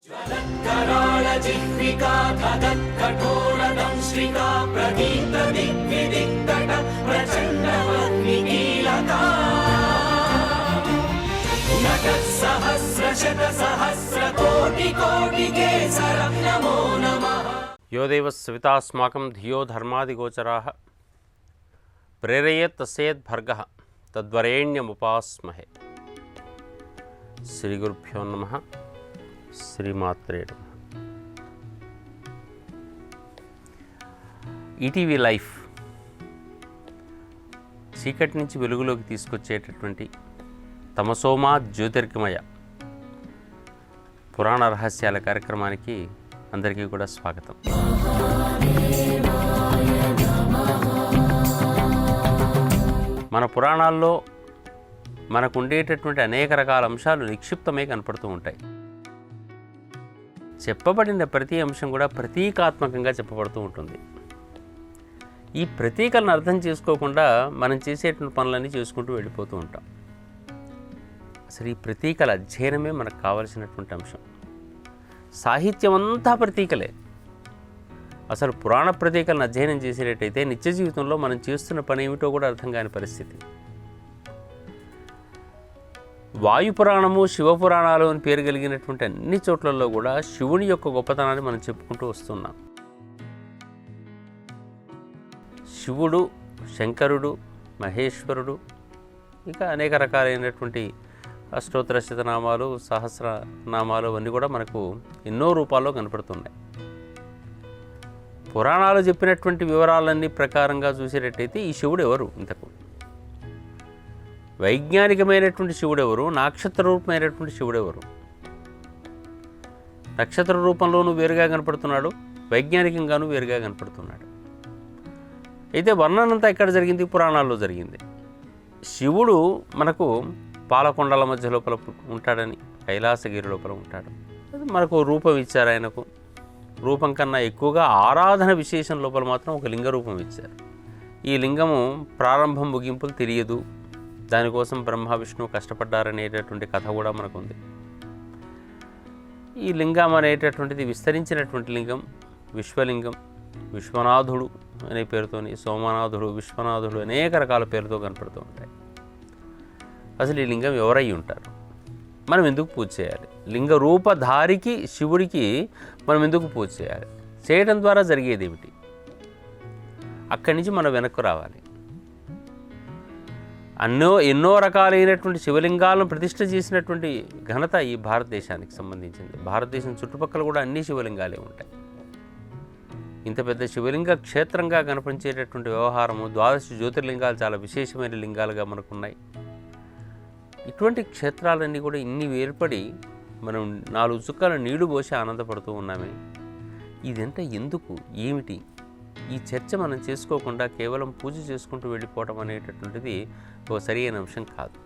यो देव सवितास्माकं धियो धर्मादिगोचराः प्रेरयेत् तस्येद्भर्गः तद्वरेण्यमुपास्महे। श्रीगुरुभ्यो नमः। శ్రీమాత్రే నమః. ఈటీవీ లైఫ్ చీకటి నుంచి వెలుగులోకి తీసుకొచ్చేటటువంటి తమసోమా జ్యోతిర్గమయ పురాణ రహస్యాల కార్యక్రమానికి అందరికీ కూడా స్వాగతం. మన పురాణాల్లో మనకు ఉండేటటువంటి అనేక రకాల అంశాలు నిక్షిప్తమే కనపడుతూ ఉంటాయి. చెప్పబడిన ప్రతి అంశం కూడా ప్రతీకాత్మకంగా చెప్పబడుతూ ఉంటుంది. ఈ ప్రతీకలను అర్థం చేసుకోకుండా మనం చేసేటువంటి పనులన్నీ చేసుకుంటూ వెళ్ళిపోతూ ఉంటాం. అసలు ఈ ప్రతీకల అధ్యయనమే మనకు కావలసినటువంటి అంశం. సాహిత్యం అంతా ప్రతీకలే. అసలు పురాణ ప్రతీకలను అధ్యయనం చేసేటట్టయితే నిత్య జీవితంలో మనం చేస్తున్న పని ఏమిటో కూడా అర్థం కాని పరిస్థితి. వాయుపురాణము, శివపురాణాలు అని పేరు కలిగినటువంటి అన్ని చోట్లలో కూడా శివుని యొక్క గొప్పతనాన్ని మనం చెప్పుకుంటూ వస్తున్నాం. శివుడు, శంకరుడు, మహేశ్వరుడు, ఇంకా అనేక రకాలైనటువంటి అష్టోత్తర శతనామాలు, సహస్రనామాలు అవన్నీ కూడా మనకు ఎన్నో రూపాల్లో కనపడుతున్నాయి. పురాణాలు చెప్పినటువంటి వివరాలన్నీ ప్రకారంగా చూసేటట్టయితే ఈ శివుడు ఎవరు? ఇంతకు వైజ్ఞానికమైనటువంటి శివుడెవరు? నక్షత్ర రూపమైనటువంటి శివుడెవరు? నక్షత్ర రూపంలోనూ వేరుగా కనపడుతున్నాడు, వైజ్ఞానికంగానూ వేరుగా కనపడుతున్నాడు. అయితే వర్ణనంతా ఎక్కడ జరిగింది? పురాణాల్లో జరిగింది. శివుడు మనకు పాలకొండల మధ్య లోపల ఉంటాడని, కైలాసగిరి లోపల ఉంటాడు. మనకు రూపం ఇచ్చారు. ఆయనకు రూపం కన్నా ఎక్కువగా ఆరాధన విశేషం లోపల మాత్రం ఒక లింగ రూపం ఇచ్చారు. ఈ లింగము ప్రారంభం ముగింపులు తెలియదు. దానికోసం బ్రహ్మ విష్ణువు కష్టపడ్డారనేటటువంటి కథ కూడా మనకు ఉంది. ఈ లింగం అనేటటువంటిది విస్తరించినటువంటి లింగం విశ్వలింగం. విశ్వనాథుడు అనే పేరుతోని, సోమనాథుడు, విశ్వనాథుడు అనేక రకాల పేరుతో కనపడుతూ ఉంటాయి. అసలు ఈ లింగం ఎవరై ఉంటారు? మనం ఎందుకు పూజ చేయాలి? లింగ రూపధారికి శివుడికి మనం ఎందుకు పూజ చేయాలి? చేయడం ద్వారా జరిగేది ఏమిటి? అక్కడి నుంచి మనం వెనక్కు రావాలి. ఎన్నో రకాలైనటువంటి శివలింగాలను ప్రతిష్ఠ చేసినటువంటి ఘనత ఈ భారతదేశానికి సంబంధించింది. భారతదేశం చుట్టుపక్కల కూడా అన్ని శివలింగాలే ఉంటాయి. ఇంత పెద్ద శివలింగ క్షేత్రంగా కనిపించేటటువంటి వ్యవహారము, 12 జ్యోతిర్లింగాలు చాలా విశేషమైన లింగాలుగా మనకున్నాయి. ఇటువంటి క్షేత్రాలన్నీ కూడా ఇన్ని ఏర్పడి మనం 4 చుక్కల నీళ్లు పోసి ఆనందపడుతూ ఉన్నామే. ఇదంతా ఎందుకు, ఏమిటి? ఈ చర్చ మనం చేసుకోకుండా కేవలం పూజ చేసుకుంటూ వెళ్ళిపోవడం అనేటటువంటిది ఒక సరైన అంశం కాదు.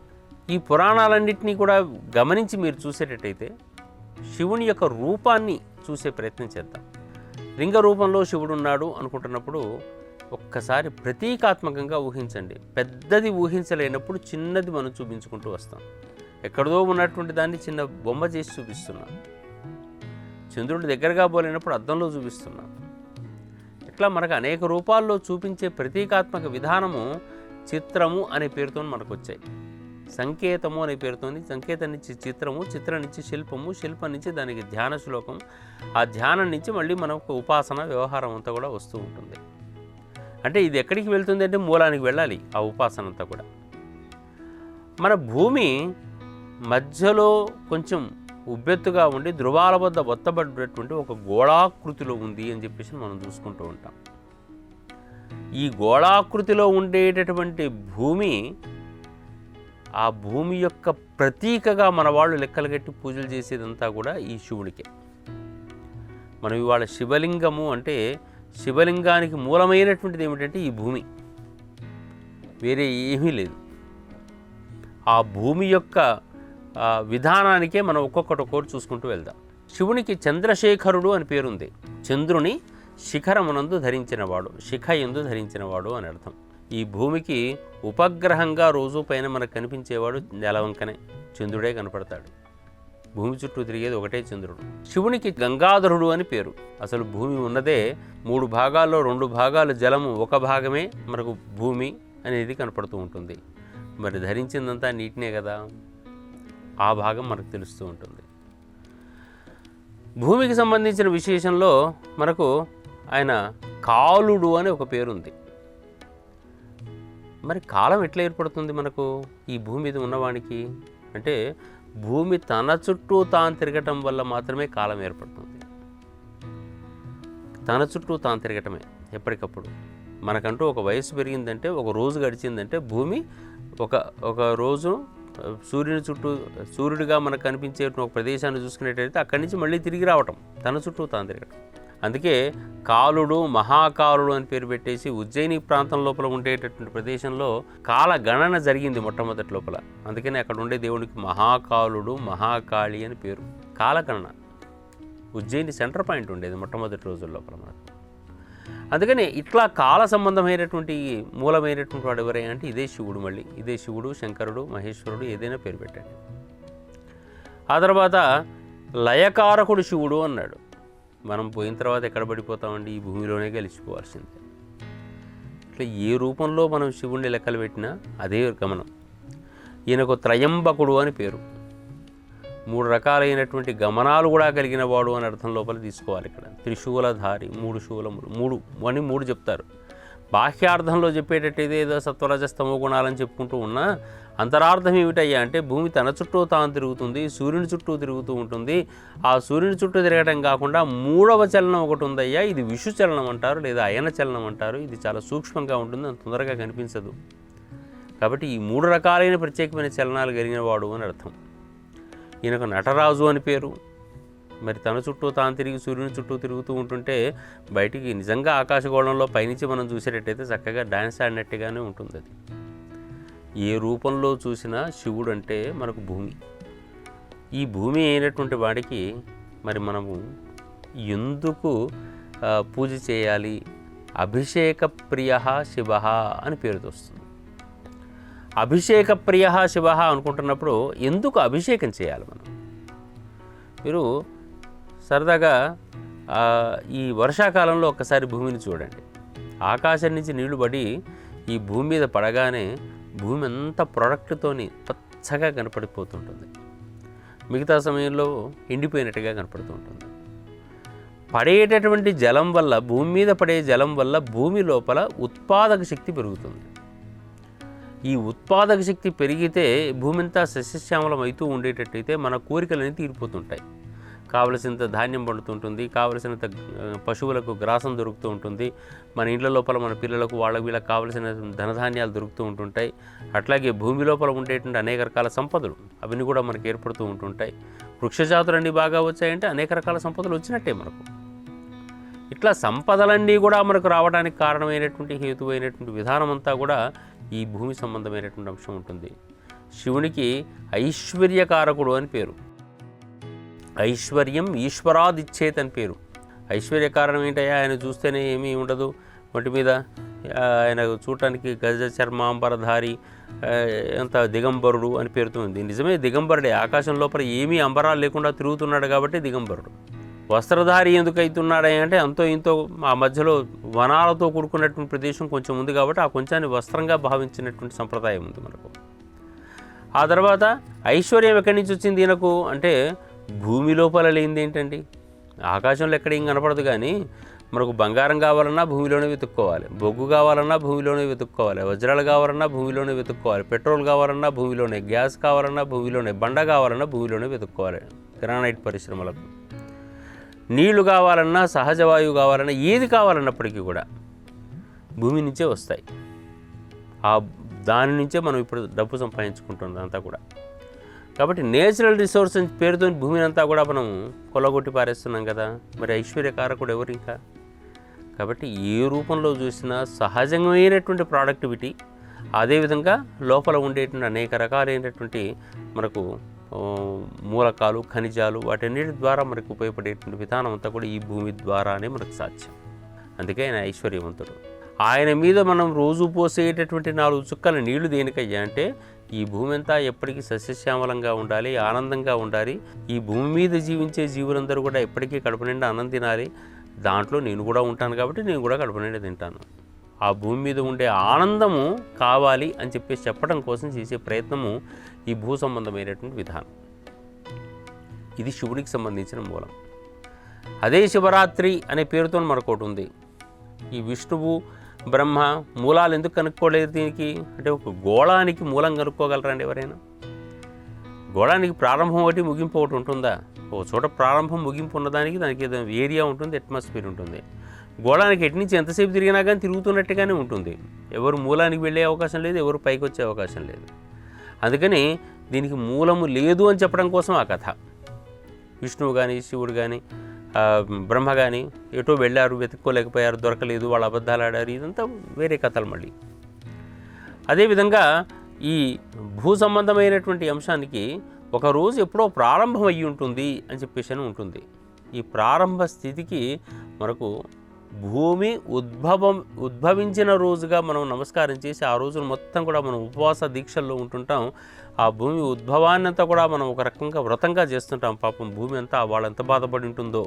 ఈ పురాణాలన్నింటినీ కూడా గమనించి మీరు చూసేటట్టయితే శివుని యొక్క రూపాన్ని చూసే ప్రయత్నం చేద్దాం. లింగ రూపంలో శివుడు ఉన్నాడు అనుకుంటున్నప్పుడు ఒక్కసారి ప్రతీకాత్మకంగా ఊహించండి. పెద్దది ఊహించలేనప్పుడు చిన్నది మనం చూపించుకుంటూ వస్తాం. ఎక్కడదో ఉన్నటువంటి దాన్ని చిన్న బొమ్మ చేసి చూపిస్తున్నాం. చంద్రుడి దగ్గరగా పోలేనప్పుడు అద్దంలో చూపిస్తున్నాం. ఇట్లా మనకు అనేక రూపాల్లో చూపించే ప్రతీకాత్మక విధానము చిత్రము అనే పేరుతో మనకు వచ్చాయి. సంకేతము అనే పేరుతో, సంకేతం నుంచి చిత్రము, చిత్రం నుంచి శిల్పము, శిల్పం నుంచి దానికి ధ్యాన శ్లోకం, ఆ ధ్యానం నుంచి మళ్ళీ మనకు ఉపాసన వ్యవహారం అంతా కూడా వస్తూ ఉంటుంది. అంటే ఇది ఎక్కడికి వెళ్తుంది అంటే మూలానికి వెళ్ళాలి ఆ ఉపాసన అంతా కూడా. మన భూమి మధ్యలో కొంచెం ఉబ్బెత్తుగా ఉండి ధృవాల వద్ద ఒత్తబడినటువంటి ఒక గోళాకృతిలో ఉంది అని చెప్పేసి మనం చూసుకుంటూ ఉంటాం. ఈ గోళాకృతిలో ఉండేటటువంటి భూమి, ఆ భూమి యొక్క ప్రతీకగా మన వాళ్ళు లెక్కలు కట్టి పూజలు చేసేదంతా కూడా ఈ శివుడికే. మనం ఇవాళ శివలింగము అంటే శివలింగానికి మూలమైనటువంటిది ఏమిటంటే ఈ భూమి, వేరే ఏమీ లేదు. ఆ భూమి యొక్క విధానానికే మనం ఒక్కొక్కటి చూసుకుంటూ వెళ్దాం. శివునికి చంద్రశేఖరుడు అని పేరుంది. చంద్రుని శిఖరమునందు ధరించినవాడు, శిఖ యందు ధరించినవాడు అని అర్థం. ఈ భూమికి ఉపగ్రహంగా రోజు పైన మనకు కనిపించేవాడు నెలవంకనే, చంద్రుడే కనపడతాడు. భూమి చుట్టూ తిరిగేది ఒకటే చంద్రుడు. శివునికి గంగాధరుడు అని పేరు. అసలు భూమి ఉన్నదే 3 భాగాల్లో 2 భాగాలు జలము, 1 భాగమే మనకు భూమి అనేది కనపడుతూ ఉంటుంది. మరి ధరించిందంతా నీటినే కదా, ఆ భాగం మనకు తెలుస్తూ ఉంటుంది. భూమికి సంబంధించిన విశేషంలో మనకు ఆయన కాలుడు అని ఒక పేరుంది. మరి కాలం ఎట్లా ఏర్పడుతుంది మనకు ఈ భూమి మీద ఉన్నవానికి అంటే భూమి తన చుట్టూ తాను తిరగటం వల్ల మాత్రమే కాలం ఏర్పడుతుంది. తన చుట్టూ తాను తిరగటమే ఎప్పటికప్పుడు. మనకంటూ ఒక వయసు పెరిగిందంటే, ఒక రోజు గడిచిందంటే భూమి ఒక రోజు సూర్యుని చుట్టూ, సూర్యుడిగా మనకు కనిపించే ఒక ప్రదేశాన్ని చూసుకునేటైతే అక్కడి నుంచి మళ్ళీ తిరిగి రావటం, తన చుట్టూ తాను తిరగటం. అందుకే కాలుడు, మహాకాలుడు అని పేరు పెట్టేసి ఉజ్జయిని ప్రాంతం లోపల ఉండేటటువంటి ప్రదేశంలో కాల గణన జరిగింది మొట్టమొదటి లోపల. అందుకని అక్కడ ఉండే దేవునికి మహాకాలుడు, మహాకాళి అని పేరు. కాలగణన ఉజ్జయిని సెంటర్ పాయింట్ ఉండేది మొట్టమొదటి రోజుల లోపల మనకు. అందుకని ఇట్లా కాల సంబంధమైనటువంటి మూలమైనటువంటి వాడు ఎవరైనా అంటే ఇదే శివుడు. మళ్ళీ ఇదే శివుడు, శంకరుడు, మహేశ్వరుడు, ఏదైనా పేరు పెట్టండి. ఆ తర్వాత లయకారకుడు శివుడు అన్నాడు. మనం పోయిన తర్వాత ఎక్కడ పడిపోతామండి, ఈ భూమిలోనే గెలిచిపోవాల్సిందే. ఇట్లా ఏ రూపంలో మనం శివుణ్ణి లెక్కలు పెట్టినా అదే గమనం. ఈయనకు త్రయంబకుడు అని పేరు. 3 రకాలైనటువంటి గమనాలు కూడా కలిగిన వాడు అని అర్థం లోపల తీసుకోవాలి. ఇక్కడ త్రిశూలధారి, 3 శూలములు, 3 చెప్తారు. బాహ్యార్థంలో చెప్పేటట్టయితే ఏదో సత్వరజస్తమో గుణాలని చెప్పుకుంటూ ఉన్నా అంతరార్థం ఏమిటయ్యా అంటే భూమి తన చుట్టూ తాను తిరుగుతుంది, సూర్యుని చుట్టూ తిరుగుతూ ఉంటుంది. ఆ సూర్యుని చుట్టూ తిరగడం కాకుండా 3వ చలనం ఒకటి ఉందయ్యా, ఇది విషు చలనం అంటారు, లేదా అయన చలనం అంటారు. ఇది చాలా సూక్ష్మంగా ఉంటుంది, అంత తొందరగా కనిపించదు. కాబట్టి ఈ 3 రకాలైన ప్రత్యేకమైన చలనాలు కలిగిన వాడు అని అర్థం. ఈయనకు నటరాజు అని పేరు. మరి తన చుట్టూ తాను తిరిగి సూర్యుని చుట్టూ తిరుగుతూ ఉంటుంటే బయటికి నిజంగా ఆకాశగోళంలో పైనుంచి మనం చూసేటట్టయితే చక్కగా డ్యాన్స్ ఆడినట్టుగానే ఉంటుంది. అది ఏ రూపంలో చూసినా శివుడు అంటే మనకు భూమి. ఈ భూమి అయినటువంటి వాడికి మరి మనము ఎందుకు పూజ చేయాలి? అభిషేక ప్రియ శివ అని పేరుతో వస్తుంది. అభిషేక ప్రియ శివ అనుకుంటున్నప్పుడు ఎందుకు అభిషేకం చేయాలి మనం? మీరు సరదాగా ఈ వర్షాకాలంలో ఒక్కసారి భూమిని చూడండి. ఆకాశం నుంచి నీళ్లు పడి ఈ భూమి మీద పడగానే భూమి అంతా ప్రొడక్ట్తోని పచ్చగా కనపడిపోతుంటుంది. మిగతా సమయంలో ఎండిపోయినట్టుగా కనపడుతూ ఉంటుంది. పడేటటువంటి జలం వల్ల, భూమి మీద పడే జలం వల్ల భూమి లోపల ఉత్పాదక శక్తి పెరుగుతుంది. ఈ ఉత్పాదక శక్తి పెరిగితే భూమి అంతా సస్యశ్యామలం అవుతూ ఉండేటట్టయితే మన కోరికలన్నీ తీరిపోతుంటాయి. కావలసినంత ధాన్యం పండుతుంటుంది, కావలసినంత పశువులకు గ్రాసం దొరుకుతూ ఉంటుంది, మన ఇండ్ల లోపల మన పిల్లలకు వీళ్ళకి కావలసిన ధనధాన్యాలు దొరుకుతూ ఉంటుంటాయి. అట్లాగే భూమి లోపల ఉండేటువంటి అనేక రకాల సంపదలు అవన్నీ కూడా మనకు ఏర్పడుతూ ఉంటుంటాయి. వృక్షజాతులన్నీ బాగా వచ్చాయంటే అనేక రకాల సంపదలు వచ్చినట్టే మనకు. ఇట్లా సంపదలన్నీ కూడా మనకు రావడానికి కారణమైనటువంటి హేతువైనటువంటి విధానం అంతా కూడా ఈ భూమి సంబంధమైనటువంటి అంశం ఉంటుంది. శివునికి ఐశ్వర్యకారకుడు అని పేరు. ఐశ్వర్యం ఈశ్వరాదిచ్చేత్ అని పేరు. ఐశ్వర్య కారణం ఏంటయ్యా? ఆయన చూస్తేనే ఏమీ ఉండదు, వాటి మీద ఆయన చూడటానికి గజ చర్మాంబరధారి, ఎంత దిగంబరుడు అని పేరుతో ఉంది. నిజమే దిగంబరుడే, ఆకాశం లోపల ఏమీ అంబరాలు లేకుండా తిరుగుతున్నాడు కాబట్టి దిగంబరుడు. వస్త్రధారి ఎందుకు అవుతున్నాడే అంటే అంతో ఇంతో ఆ మధ్యలో వనాలతో కూడుకున్నటువంటి ప్రదేశం కొంచెం ఉంది కాబట్టి ఆ కొంచాన్ని వస్త్రంగా భావించినటువంటి సంప్రదాయం ఉంది మనకు. ఆ తర్వాత ఐశ్వర్యం ఎక్కడి నుంచి వచ్చింది ఈయనకు అంటే భూమి లోపల లేనిది ఏంటండి? ఆకాశంలో ఎక్కడ ఏం కనపడదు, కానీ మనకు బంగారం కావాలన్నా భూమిలోనే వెతుక్కోవాలి, బొగ్గు కావాలన్నా భూమిలోనే వెతుక్కోవాలి, వజ్రాలు కావాలన్నా భూమిలోనే వెతుక్కోవాలి, పెట్రోల్ కావాలన్నా భూమిలోనే, గ్యాస్ కావాలన్నా భూమిలోనే, బండ కావాలన్నా భూమిలోనే వెతుక్కోవాలి. గ్రానైట్ పరిశ్రమలకు నీళ్లు కావాలన్నా, సహజ వాయువు కావాలన్నా, ఏది కావాలన్నప్పటికీ కూడా భూమి నుంచే వస్తాయి. దాని నుంచే మనం ఇప్పుడు డబ్బు సంపాదించుకుంటున్నాం అంతా కూడా. కాబట్టి నేచురల్ రిసోర్సెస్ పేరుతో భూమిని అంతా కూడా మనం కొల్లగొట్టి పారేస్తున్నాం కదా. మరి ఐశ్వర్యకారకుడు ఎవరు ఇంకా? కాబట్టి ఏ రూపంలో చూసినా సహజమైనటువంటి ప్రొడక్టివిటీ, అదేవిధంగా లోపల ఉండేటువంటి అనేక రకాలైనటువంటి మనకు మూలకాలు, ఖనిజాలు, వాటన్నిటి ద్వారా మనకు ఉపయోగపడేటువంటి విధానం అంతా కూడా ఈ భూమి ద్వారానే మనకు సాధ్యం. అందుకే ఆయన ఐశ్వర్యవంతుడు. ఆయన మీద మనం రోజు పోసేటటువంటి 4 చుక్కల నీళ్లు దేనికయ్యా అంటే ఈ భూమి అంతా ఎప్పటికీ సస్యశ్యామలంగా ఉండాలి, ఆనందంగా ఉండాలి, ఈ భూమి మీద జీవించే జీవులందరూ కూడా ఎప్పటికీ కడుపు నిండా అన్నం తినాలి, దాంట్లో నేను కూడా ఉంటాను కాబట్టి నేను కూడా కడుపు నిండా తింటాను, ఆ భూమి మీద ఉండే ఆనందము కావాలి అని చెప్పేసి చెప్పడం కోసం చేసే ప్రయత్నము ఈ భూ సంబంధమైనటువంటి విధానం. ఇది శివుడికి సంబంధించిన మూలం. అదే శివరాత్రి అనే పేరుతో మరొకటి ఉంది. ఈ విష్ణువు బ్రహ్మ మూలాలు ఎందుకు కనుక్కోలేదు దీనికి అంటే ఒక గోళానికి మూలం కనుక్కోగలరండి ఎవరైనా? గోళానికి ప్రారంభం ఒకటి ముగింపు ఒకటి ఉంటుందా? ఒక చోట ప్రారంభం ముగింపు ఉన్నదానికి దానికి ఏదో ఏరియా ఉంటుంది, అట్మాస్ఫియర్ ఉంటుంది. గోళానికి ఎటు నుంచి ఎంతసేపు తిరిగినా కానీ తిరుగుతున్నట్టుగానే ఉంటుంది. ఎవరు మూలానికి వెళ్ళే అవకాశం లేదు, ఎవరు పైకి వచ్చే అవకాశం లేదు. అందుకని దీనికి మూలము లేదు అని చెప్పడం కోసం ఆ కథ. విష్ణువు కానీ శివుడు కానీ బ్రహ్మ కానీ ఎటో వెళ్ళారు, వెతుక్కోలేకపోయారు, దొరకలేదు, వాళ్ళు అబద్ధాలు ఆడారు, ఇదంతా వేరే కథలు. మళ్ళీ అదేవిధంగా ఈ భూ సంబంధమైనటువంటి అంశానికి ఒకరోజు ఎప్పుడో ప్రారంభం అయ్యి ఉంటుంది అని చెప్పేసి అని ఉంటుంది. ఈ ప్రారంభ స్థితికి మనకు భూమి ఉద్భవించిన రోజుగా మనం నమస్కారం చేసి ఆ రోజును మొత్తం కూడా మనం ఉపవాస దీక్షల్లో ఉంటుంటాం. ఆ భూమి ఉద్భవాన్నంతా కూడా మనం ఒక రకంగా వ్రతంగా చేస్తుంటాం. పాపం భూమి అంతా వాళ్ళెంత బాధపడి ఉంటుందో.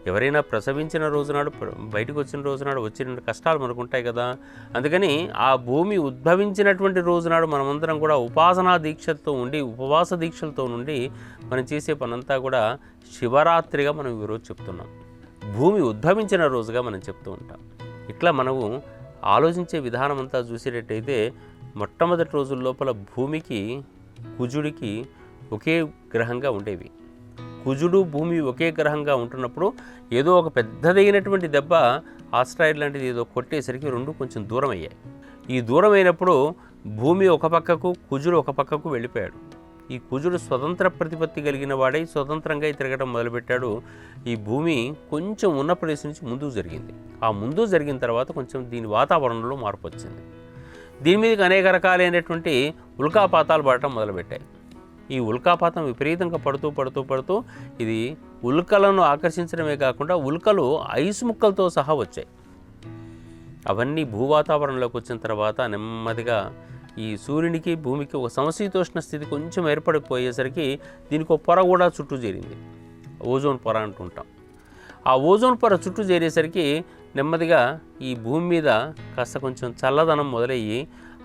ఎవరైనా ప్రసవించిన రోజునాడు, బయటకు వచ్చిన రోజునాడు వచ్చిన కష్టాలు మనకు ఉంటాయి కదా. అందుకని ఆ భూమి ఉద్భవించినటువంటి రోజునాడు మనమందరం కూడా ఉపాసనా దీక్షతో ఉండి, ఉపవాస దీక్షలతో నుండి మనం చేసే పనంతా కూడా శివరాత్రిగా మనం ఈరోజు చెప్తున్నాం. భూమి ఉద్భవించిన రోజుగా మనం చెప్తూ ఉంటాం. ఇట్లా మనము ఆలోచించే విధానం అంతా చూసేటట్టయితే మొట్టమొదటి రోజుల లోపల భూమికి కుజుడికి ఒకే గ్రహంగా ఉండేవి. కుజుడు భూమి ఒకే గ్రహంగా ఉంటున్నప్పుడు ఏదో ఒక పెద్దదైనటువంటి దెబ్బ ఆస్ట్రాయిడ్ లాంటిది ఏదో కొట్టేసరికి రెండు కొంచెం దూరం అయ్యాయి. ఈ దూరం అయినప్పుడు భూమి ఒక పక్కకు, కుజుడు ఒక పక్కకు వెళ్ళిపోయాడు. ఈ కుజుడు స్వతంత్ర ప్రతిపత్తి కలిగిన వాడై స్వతంత్రంగా తిరగడం మొదలుపెట్టాడు. ఈ భూమి కొంచెం ఉన్న ప్రదేశం నుంచి ముందుకు జరిగింది. ఆ ముందు జరిగిన తర్వాత కొంచెం దీని వాతావరణంలో మార్పు వచ్చింది. దీని మీదకి అనేక రకాలైనటువంటి ఉల్కాపాతాలు పడటం మొదలుపెట్టాయి. ఈ ఉల్కాపాతం విపరీతంగా పడుతూ ఇది ఉల్కలను ఆకర్షించడమే కాకుండా ఉల్కలు ఐసు ముక్కలతో సహా వచ్చాయి. అవన్నీ భూవాతావరణంలోకి వచ్చిన తర్వాత నెమ్మదిగా ఈ సూర్యునికి భూమికి ఒక సమశీతోష్ణ స్థితి కొంచెం ఏర్పడిపోయేసరికి దీనికి ఒక పొర కూడా చుట్టూ చేరింది. ఓజోన్ పొర అంటుంటాం. ఆ ఓజోన్ పొర చుట్టూ చేరేసరికి నెమ్మదిగా ఈ భూమి మీద కాస్త కొంచెం చల్లదనం మొదలయ్యి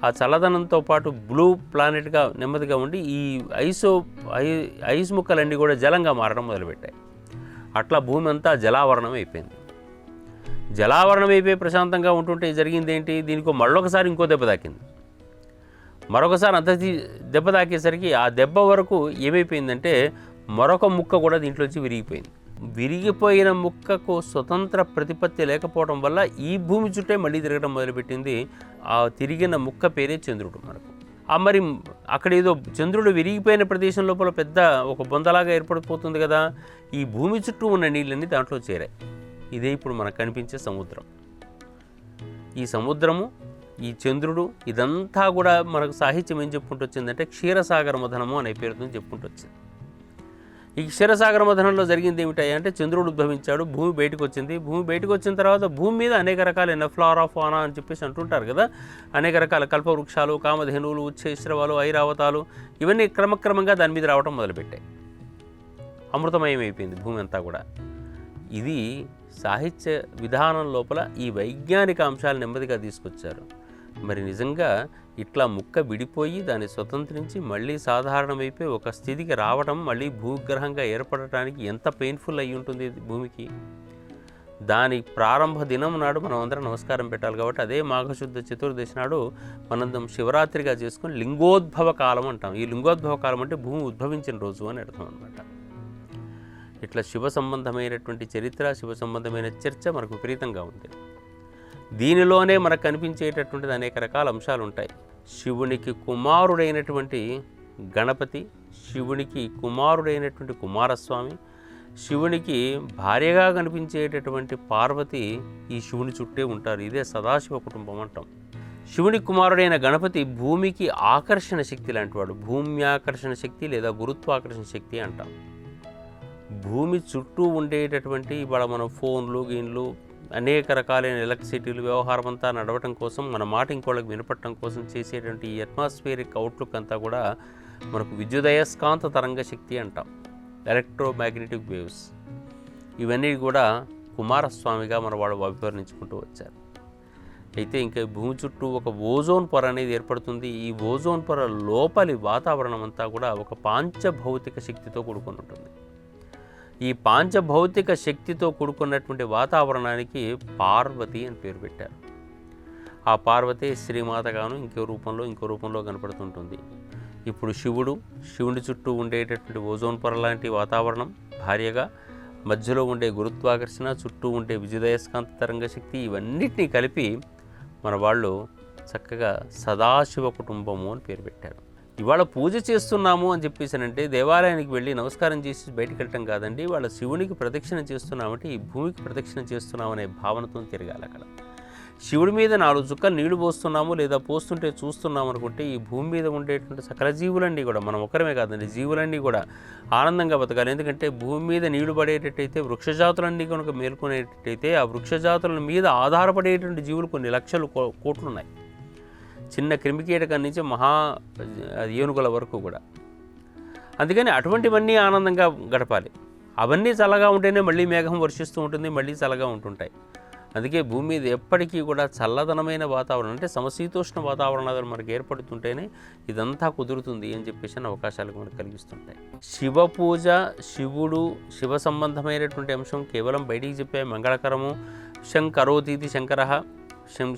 ఆ చల్లదనంతో పాటు బ్లూ ప్లానెట్గా నెమ్మదిగా ఉండి ఈ ఐస్ ముక్కలన్నీ కూడా జలంగా మారడం మొదలుపెట్టాయి. అట్లా భూమి అంతా జలావరణం అయిపోయింది. జలావరణం అయిపోయి ప్రశాంతంగా ఉంటుంటే జరిగింది ఏంటి? దీనికి మళ్ళొకసారి ఇంకో దెబ్బ తాకింది. మరొకసారి అంత దెబ్బ తాకేసరికి ఆ దెబ్బ వరకు ఏమైపోయిందంటే మరొక ముక్క కూడా దీంట్లోంచి విరిగిపోయింది. విరిగిపోయిన ముక్కకు స్వతంత్ర ప్రతిపత్తి లేకపోవడం వల్ల ఈ భూమి చుట్టే మళ్ళీ తిరగడం మొదలుపెట్టింది. ఆ తిరిగిన ముక్క పేరే చంద్రుడు మనకు. మరి అక్కడ ఏదో చంద్రుడు విరిగిపోయిన ప్రదేశం లోపల పెద్ద ఒక బొందలాగా ఏర్పడిపోతుంది కదా. ఈ భూమి చుట్టూ ఉన్న నీళ్ళన్నీ దాంట్లో చేరాయి. ఇదే ఇప్పుడు మనకు కనిపించే సముద్రం. ఈ సముద్రము, ఈ చంద్రుడు, ఇదంతా కూడా మనకు సాహిత్యం ఏం చెప్పుకుంటూ వచ్చిందంటే క్షీరసాగర మథనము అనే పేరుతో చెప్పుకుంటూ వచ్చింది. ఈ క్షీరసాగర మథనంలో జరిగింది ఏమిటాయి అంటే చంద్రుడు ఉద్భవించాడు, భూమి బయటకు వచ్చింది. భూమి బయటకు వచ్చిన తర్వాత భూమి మీద అనేక రకాలైన ఫ్లోరా ఫానా అని చెప్పేసి అంటుంటారు కదా. అనేక రకాల కల్పవృక్షాలు, కామధేనువులు, ఉచ్ఛైశ్రవాలు, ఐరావతాలు ఇవన్నీ క్రమక్రమంగా దాని మీద రావడం మొదలుపెట్టాయి. అమృతమయం అయిపోయింది భూమి అంతా కూడా. ఇది సాహిత్య విధానం లోపల ఈ వైజ్ఞానిక అంశాలు నెమ్మదిగా తీసుకొచ్చారు. మరి నిజంగా ఇట్లా ముక్క విడిపోయి దాన్ని స్వతంత్రించి మళ్ళీ సాధారణమైపోయి ఒక స్థితికి రావడం, మళ్ళీ భూగ్రహంగా ఏర్పడటానికి ఎంత పెయిన్ఫుల్ అయి ఉంటుంది భూమికి. దాని ప్రారంభ దినం నాడు మనం అందరం నమస్కారం పెట్టాలి. కాబట్టి అదే మాఘశుద్ధ చతుర్దశి నాడు మనం శివరాత్రిగా చేసుకుని లింగోద్భవ కాలం అంటాం. ఈ లింగోద్భవ కాలం అంటే భూమి ఉద్భవించిన రోజు అని అర్థం అనమాట. ఇట్లా శివ సంబంధమైనటువంటి చరిత్ర, శివ సంబంధమైన చర్చ మనకు విపరీతంగా ఉంది. దీనిలోనే మనకు కనిపించేటటువంటిది అనేక రకాల అంశాలు ఉంటాయి. శివునికి కుమారుడైనటువంటి గణపతి, శివునికి కుమారుడైనటువంటి కుమారస్వామి, శివునికి భార్యగా కనిపించేటటువంటి పార్వతి ఈ శివుని చుట్టే ఉంటారు. ఇదే సదాశివ కుటుంబం అంటాం. శివుని కుమారుడైన గణపతి భూమికి ఆకర్షణ శక్తి లాంటివాడు. భూమ్యాకర్షణ శక్తి లేదా గురుత్వాకర్షణ శక్తి అంటాం. భూమి చుట్టూ ఉండేటటువంటి ఇవాళ మనం ఫోన్లు, గీన్లు, అనేక రకాలైన ఎలక్ట్రిసిటీలు వ్యవహారం అంతా నడవటం కోసం, మన మాట ఇంకోళ్ళకి వినపడటం కోసం చేసేటువంటి ఈ అట్మాస్ఫియరిక్ అవుట్లుక్ అంతా కూడా మనకు విద్యుదయస్కాంత తరంగ శక్తి అంటాం, ఎలక్ట్రోమాగ్నెటిక్ వేవ్స్. ఇవన్నీ కూడా కుమారస్వామిగా మన వాళ్ళు అభివర్ణించుకుంటూ వచ్చారు. అయితే ఇంకా భూమి చుట్టూ ఒక ఓజోన్ పొర అనేది ఏర్పడుతుంది. ఈ ఓజోన్ పొర లోపలి వాతావరణం అంతా కూడా ఒక పాంచభౌతిక శక్తితో కూడుకొని ఉంటుంది. ఈ పాంచభౌతిక శక్తితో కూడుకున్నటువంటి వాతావరణానికి పార్వతి అని పేరు పెట్టారు. ఆ పార్వతి శ్రీమాతగాను ఇంకో రూపంలో కనపడుతుంటుంది. ఇప్పుడు శివుడి చుట్టూ ఉండేటటువంటి ఓజోన్ పొర లాంటి వాతావరణం భార్యగా, మధ్యలో ఉండే గురుత్వాకర్షణ, చుట్టూ ఉండే విద్యుదయస్కాంత తరంగ శక్తి, ఇవన్నిటినీ కలిపి మన వాళ్ళు చక్కగా సదాశివ కుటుంబము అని పేరు పెట్టారు. ఇవాళ పూజ చేస్తున్నాము అని చెప్పేసానంటే దేవాలయానికి వెళ్ళి నమస్కారం చేసి బయటికి వెళ్ళటం కాదండి. వాళ్ళ శివునికి ప్రదక్షిణ చేస్తున్నామంటే ఈ భూమికి ప్రదక్షిణ చేస్తున్నామనే భావనతో తిరగాలి. అక్కడ శివుడి మీద 4 చుక్కలు నీళ్లు పోస్తున్నాము లేదా పోస్తుంటే చూస్తున్నాము అనుకుంటే ఈ భూమి మీద ఉండేటువంటి సకల జీవులన్నీ కూడా, మనం ఒక్కరమే కాదండి, జీవులన్నీ కూడా ఆనందంగా బతకాలి. ఎందుకంటే భూమి మీద నీళ్లు పడేటట్టయితే వృక్షజాతులన్నీ కనుక మేల్కొనేటట్టయితే ఆ వృక్షజాతుల మీద ఆధారపడేటువంటి జీవులు కొన్ని లక్షలు కోట్లు ఉన్నాయి. చిన్న క్రిమికీటకం నుంచి మహా ఏనుగుల వరకు కూడా. అందుకని అటువంటివన్నీ ఆనందంగా గడపాలి. అవన్నీ చల్లగా ఉంటేనే మళ్ళీ మేఘం వర్షిస్తూ ఉంటుంది, మళ్ళీ చల్లగా ఉంటుంటాయి. అందుకే భూమి మీద ఎప్పటికీ కూడా చల్లదనమైన వాతావరణం, అంటే సమశీతోష్ణ వాతావరణాలు మనకు ఏర్పడుతుంటేనే ఇదంతా కుదురుతుంది అని చెప్పేసి అవకాశాలు మనకు కలిగిస్తుంటాయి. శివ పూజ, శివుడు, శివ సంబంధమైనటువంటి అంశం కేవలం బయటికి చెప్పే మంగళకరము. శంకరోతీతి శంకరః,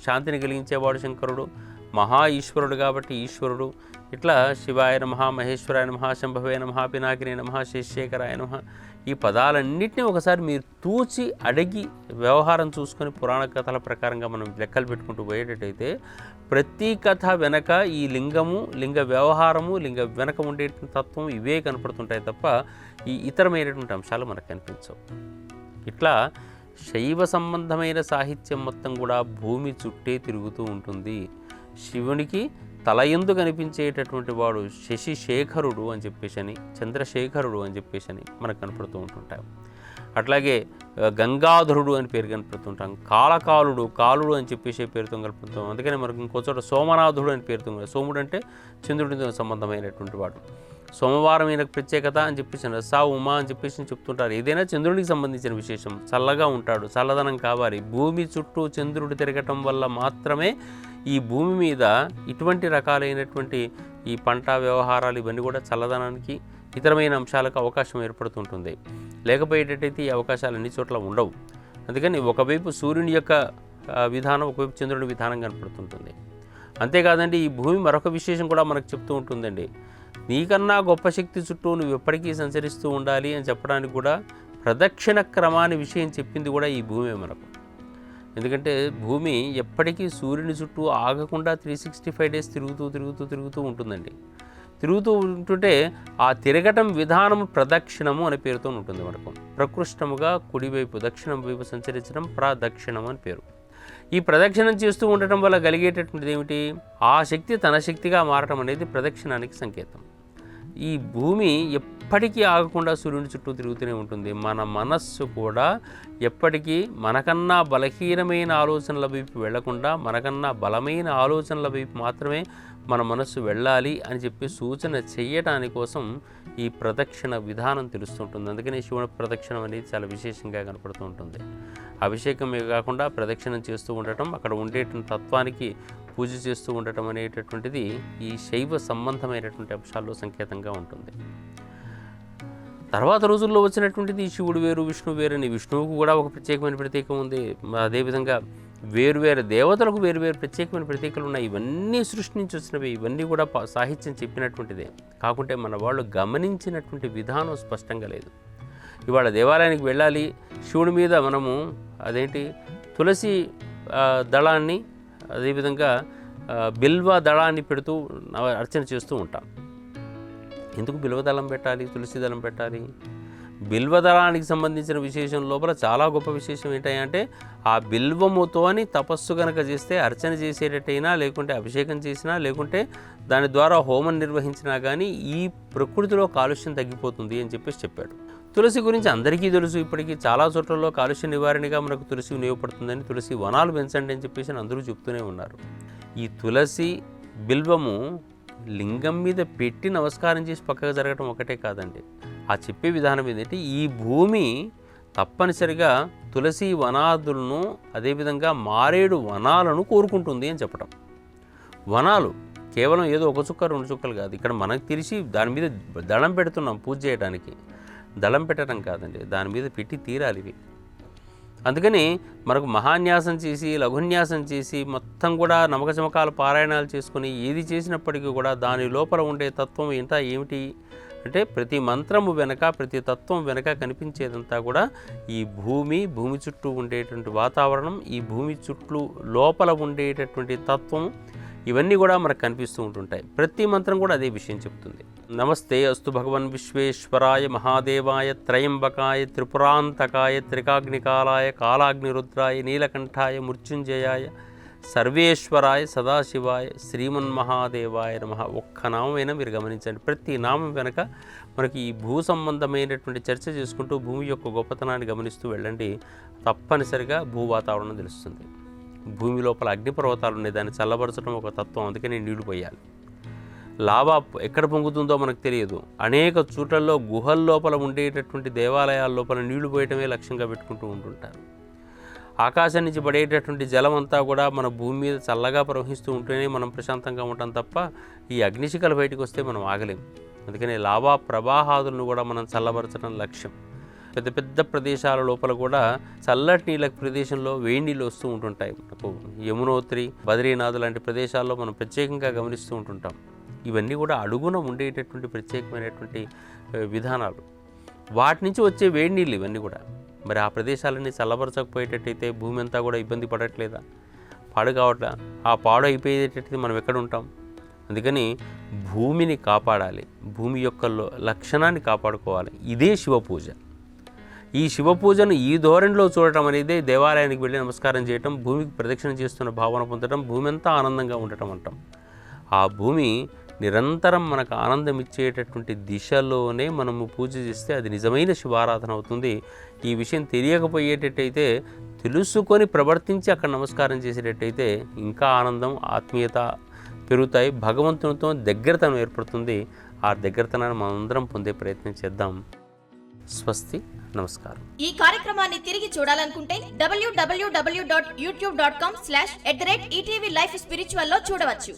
శాంతిని కలిగించేవాడు శంకరుడు, మహా ఈశ్వరుడు కాబట్టి ఈశ్వరుడు. ఇట్లా శివాయ నమః, మహేశ్వరాయ నమః, శంభవే నమః, పినాకినే నమః, శేషేఖరాయ నమః, ఈ పదాలన్నింటినీ ఒకసారి మీరు తూచి అడిగి వ్యవహారం చూసుకొని పురాణ కథల ప్రకారంగా మనం లెక్కలు పెట్టుకుంటూ పోయేటట్టయితే ప్రతి కథ వెనక ఈ లింగము, లింగ వ్యవహారము, లింగ వెనక ఉండే తత్వం ఇవే కనపడుతుంటాయి తప్ప ఈ ఇతరమైనటువంటి అంశాలు మనకు కనిపించవు. ఇట్లా శైవ సంబంధమైన సాహిత్యం మొత్తం కూడా భూమి చుట్టే తిరుగుతూ ఉంటుంది. శివునికి తలయందు కనిపించేటటువంటి వాడు శశిశేఖరుడు అని చెప్పేసి, చంద్రశేఖరుడు అని చెప్పేసి మనకు కనపడుతూ ఉంటుంటాం. అట్లాగే గంగాధరుడు అని పేరు కనపడుతుంటాం. కాలుడు అని చెప్పేసి పేరుతో కనపడుతాం. అందుకని మనకు ఇంకో చోట సోమనాథుడు అని పేరుతో, సోముడు అంటే చంద్రుడితో సంబంధమైనటువంటి వాడు. సోమవారం ఈయనకు ప్రత్యేకత అని చెప్పేసి సా ఉమా అని చెప్పేసి చెప్తుంటారు. ఏదైనా చంద్రుడికి సంబంధించిన విశేషం. చల్లగా ఉంటాడు, చల్లదనం కావాలి. భూమి చుట్టూ చంద్రుడు తిరగటం వల్ల మాత్రమే ఈ భూమి మీద ఇటువంటి రకాలైనటువంటి ఈ పంట వ్యవహారాలు ఇవన్నీ కూడా చల్లదనానికి, ఇతరమైన అంశాలకు అవకాశం ఏర్పడుతుంటుంది. లేకపోయేటట్టయితే ఈ అవకాశాలు అన్ని చోట్ల ఉండవు. అందుకని ఒకవైపు సూర్యుని యొక్క విధానం, ఒకవైపు చంద్రుని విధానం కనపడుతుంటుంది. అంతేకాదండి, ఈ భూమి మరొక విశేషం కూడా మనకు చెప్తూ ఉంటుందండి. నీకన్నా గొప్ప శక్తి చుట్టూ నువ్వు ఎప్పటికీ సంచరిస్తూ ఉండాలి అని చెప్పడానికి కూడా ప్రదక్షిణ క్రమాన్ని విషయం చెప్పింది కూడా ఈ భూమి మనకు. ఎందుకంటే భూమి ఎప్పటికీ సూర్యుని చుట్టూ ఆగకుండా 365 డేస్ తిరుగుతూ ఉంటుందండి. తిరుగుతూ ఉంటుంటే ఆ తిరగటం విధానం ప్రదక్షిణము అనే పేరుతో ఉంటుంది మనకు. ప్రకృష్టముగా కుడివైపు దక్షిణం వైపు సంచరించడం ప్రదక్షిణం అని పేరు. ఈ ప్రదక్షిణం చేస్తూ ఉండటం వల్ల కలిగేటటువంటిది ఏమిటి? ఆ శక్తి తన శక్తిగా మారటం అనేది ప్రదక్షిణానికి సంకేతం. ఈ భూమి ఎప్పటికీ ఆగకుండా సూర్యుని చుట్టూ తిరుగుతూనే ఉంటుంది. మన మనస్సు కూడా ఎప్పటికీ మనకన్నా బలహీనమైన ఆలోచనల వైపు వెళ్లకుండా మనకన్నా బలమైన ఆలోచనల వైపు మాత్రమే మన మనస్సు వెళ్ళాలి అని చెప్పి సూచన చేయటాని కోసం ఈ ప్రదక్షిణ విధానం తెలుస్తుంటుంది. అందుకని శివుని ప్రదక్షిణం అనేది చాలా విశేషంగా కనపడుతూ ఉంటుంది. అభిషేకమే కాకుండా ప్రదక్షిణం చేస్తూ ఉండటం, అక్కడ ఉండేటువంటి తత్వానికి పూజ చేస్తూ ఉండటం అనేటటువంటిది ఈ శైవ సంబంధమైనటువంటి అంశాల్లో సంకేతంగా ఉంటుంది. తర్వాత రోజుల్లో వచ్చినటువంటిది శివుడు వేరు, విష్ణువు వేరు అని. విష్ణువుకు కూడా ఒక ప్రత్యేకమైన ప్రత్యేకం ఉంది. అదేవిధంగా వేరువేరు దేవతలకు వేరువేరు ప్రత్యేకమైన ప్రత్యేకలు ఉన్నాయి. ఇవన్నీ సృష్టించి వచ్చినవి, ఇవన్నీ కూడా సాహిత్యం చెప్పినటువంటిదే. కాకుంటే మన వాళ్ళు గమనించినటువంటి విధానం స్పష్టంగా లేదు. ఇవాళ దేవాలయానికి వెళ్ళాలి, శివుడి మీద మనము తులసి దళాన్ని, అదేవిధంగా బిల్వ దళాన్ని పెడుతూ అర్చన చేస్తూ ఉంటాం. ఎందుకు బిల్వదళం పెట్టాలి, తులసి దళం పెట్టాలి? బిల్వదళానికి సంబంధించిన విశేషం లోపల చాలా గొప్ప విశేషం ఏంటంటే ఆ బిల్వముతోని తపస్సు కనుక చేస్తే, అర్చన చేసేటట్టయినా, లేకుంటే అభిషేకం చేసినా, లేకుంటే దాని ద్వారా హోమం నిర్వహించినా కానీ ఈ ప్రకృతిలో కాలుష్యం తగ్గిపోతుంది అని చెప్పేసి చెప్పాడు. తులసి గురించి అందరికీ తెలుసు. ఇప్పటికీ చాలా చోట్లలో కాలుష్య నివారణగా మనకు తులసి వినియోగపడుతుందని, తులసి వనాలు పెంచండి అని చెప్పేసి అందరూ చెప్తూనే ఉన్నారు. ఈ తులసి బిల్వము లింగం మీద పెట్టి నమస్కారం చేసి పక్కకు జరగటం ఒకటే కాదండి. ఆ చెప్పే విధానం ఏంటంటే ఈ భూమి తప్పనిసరిగా తులసి వనాదులను అదేవిధంగా మారేడు వనాలను కోరుకుంటుంది అని చెప్పటం. వనాలు కేవలం ఏదో ఒక చుక్క రెండు చుక్కలు కాదు. ఇక్కడ మనకు తెలిసి దాని మీద దళం పెడుతున్నాం పూజ చేయడానికి. దళం పెట్టడం కాదండి, దాని మీద పెట్టి తీరాలి ఇవి. అందుకని మనకు మహాన్యాసం చేసి లఘున్యాసం చేసి మొత్తం కూడా నమకచమకాల పారాయణాలు చేసుకొని ఏది చేసినప్పటికీ కూడా దాని లోపల ఉండే తత్వం ఎంత ఏమిటి అంటే ప్రతి మంత్రము వెనక ప్రతి తత్వం వెనక కనిపించేదంతా కూడా ఈ భూమి చుట్టూ ఉండేటువంటి వాతావరణం, ఈ భూమి చుట్టూ లోపల ఉండేటటువంటి తత్వం, ఇవన్నీ కూడా మనకు కనిపిస్తూ ఉంటుంటాయి. ప్రతి మంత్రం కూడా అదే విషయం చెప్తుంది. నమస్తే అస్తు భగవన్ విశ్వేశ్వరాయ మహాదేవాయ త్రయంబకాయ త్రిపురాంతకాయ త్రికాగ్నికాలాయ కాలాగ్నిరుద్రాయ నీలకంఠాయ మృత్యుంజయాయ సర్వేశ్వరాయ సదాశివాయ శ్రీమన్మహాదేవాయ నమః. ఒక్క నామమైనా మీరు గమనించండి. ప్రతి నామం వెనక మనకి ఈ భూ సంబంధమైనటువంటి చర్చ చేసుకుంటూ భూమి యొక్క గొప్పతనాన్ని గమనిస్తూ వెళ్ళండి. తప్పనిసరిగా భూ వాతావరణం తెలుస్తుంది. భూమి లోపల అగ్నిపర్వతాలు ఉన్నాయి, దాన్ని చల్లబరచడం ఒక తత్వం. అందుకని నీళ్లు పోయాలి. లావా ఎక్కడ పొంగుతుందో మనకు తెలియదు. అనేక చోట్లలో గుహల లోపల ఉండేటటువంటి దేవాలయాల లోపల నీళ్లు పోయటమే లక్ష్యంగా పెట్టుకుంటూ ఉంటుంటారు. ఆకాశం నుంచి పడేటటువంటి జలం అంతా కూడా మన భూమి మీద చల్లగా ప్రవహిస్తూ ఉంటేనే మనం ప్రశాంతంగా ఉంటాం తప్ప ఈ అగ్నిశిఖలు బయటకు వస్తే మనం ఆగలేం. అందుకని లావా ప్రవాహాదులను కూడా మనం చల్లబరచడం లక్ష్యం. పెద్ద పెద్ద ప్రదేశాల లోపల కూడా చల్లటి నీళ్ళ ప్రదేశంలో వేడి నీళ్ళు వస్తూ ఉంటుంటాయి. మనకు యమునోత్రి, బద్రీనాథ్ లాంటి ప్రదేశాల్లో మనం ప్రత్యేకంగా గమనిస్తూ ఉంటుంటాం. ఇవన్నీ కూడా అడుగున ఉండేటటువంటి ప్రత్యేకమైనటువంటి విధానాలు. వాటి నుంచి వచ్చే వేడి నీళ్ళు ఇవన్నీ కూడా. మరి ఆ ప్రదేశాలన్నీ చల్లబరచకపోయేటట్టయితే భూమి అంతా కూడా ఇబ్బంది పడట్లేదా? పాడు కావట్లా? ఆ పాడు అయిపోయేటట్టయితే మనం ఎక్కడ ఉంటాం? అందుకని భూమిని కాపాడాలి, భూమి యొక్క లక్షణాన్ని కాపాడుకోవాలి. ఇదే శివ పూజ. ఈ శివ పూజను ఈ ధోరణిలో చూడటం అనేది దేవాలయానికి వెళ్ళి నమస్కారం చేయటం, భూమికి ప్రదక్షిణ చేస్తున్న భావన పొందడం, భూమి అంతా ఆనందంగా ఉండటం అంటాం. ఆ భూమి నిరంతరం మనకు ఆనందం ఇచ్చేటటువంటి దిశలోనే మనము పూజ చేస్తే అది నిజమైన శివారాధన అవుతుంది. ఈ విషయం తెలియకపోయేటట్టయితే తెలుసుకొని ప్రవర్తించి అక్కడ నమస్కారం చేసేటట్టయితే ఇంకా ఆనందం, ఆత్మీయత పెరుగుతాయి. భగవంతునితో దగ్గరతనం ఏర్పడుతుంది. ఆ దగ్గరతనాన్ని మనందరం పొందే ప్రయత్నం చేద్దాం. స్వస్తి, నమస్కారం. ఈ కార్యక్రమాన్ని తిరిగి చూడాలనుకుంటే www.youtube.com/@ETV Life Spiritual లో చూడవచ్చు.